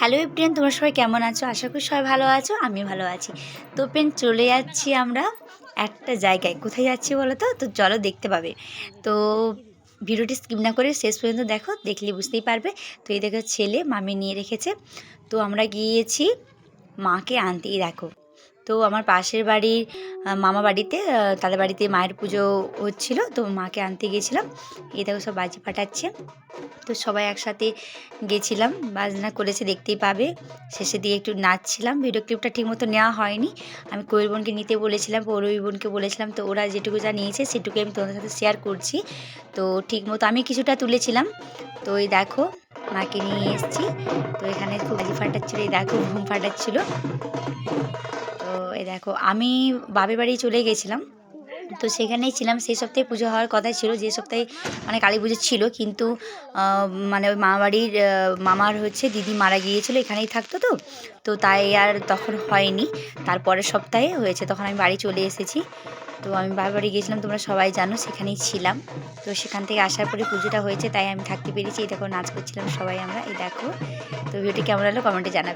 Hello everyone, তোমরা সবাই কেমন আছো? আশা করি সবাই ভালো আছো, আমি ভালো আছি। তো ফ্রেন্ড, চলে যাচ্ছি আমরা একটা জায়গায়। কোথায় যাচ্ছি বলো তো? তো চলো, দেখতে পাবে। তো ভিডিওটি স্কিপ না করে শেষ পর্যন্ত দেখো, দেখলে বুঝতেই পারবে। তো এই দেখো, ছেলে মামি নিয়ে রেখেছে। তো আমরা গিয়েছি মাকে আনতেই, দেখো। তো আমার পাশের বাড়ির মামা বাড়িতে, তাদের বাড়িতে মায়ের পুজো হচ্ছিল, তো মাকে আনতে গিয়েছিলাম। এই দেখো, সব বাজি ফাটাচ্ছে। তো সবাই একসাথে গেছিলাম, বাজনা করেছে, দেখতেই পাবে। শেষে দিয়ে একটু নাচছিলাম। ভিডিও ক্লিপটা ঠিকমতো নেওয়া হয়নি। আমি কোয়েল বোনকে নিতে বলেছিলাম, পৌরবী বোনকে বলেছিলাম। তো ওরা যেটুকু যা নিয়েছে সেটুকু আমি তোমাদের সাথে শেয়ার করছি। তো ঠিকমতো আমি কিছুটা তুলেছিলাম। তো এই দেখো, মাকে নিয়ে এসেছি। তো এখানে খুব বাজি ফাটাচ্ছিল, এই দেখো ঘুম ফাটাচ্ছিল। তো এই দেখো, আমি বাপের বাড়ি চলে গেছিলাম। তো সেখানেই ছিলাম। সেই সপ্তাহে পুজো হওয়ার কথা ছিল, যে সপ্তাহে মানে কালী পুজো ছিল। কিন্তু মানে ওই মামাবাড়ির মামার হচ্ছে দিদি মারা গিয়েছিল, এখানেই থাকতো। তো তো তাই আর তখন হয়নি। তারপরের সপ্তাহে হয়েছে, তখন আমি বাড়ি চলে এসেছি। তো আমি বাবার বাড়ি গিয়েছিলাম, তোমরা সবাই জানো, সেখানেই ছিলাম। তো সেখান থেকে আসার পরে পুজোটা হয়েছে, তাই আমি থাকতে পেরেছি। এই দেখো, নাচ করছিলাম সবাই আমরা, এই দেখো। তো ভিডিওটি কেমন হলো কমেন্টে জানাবে।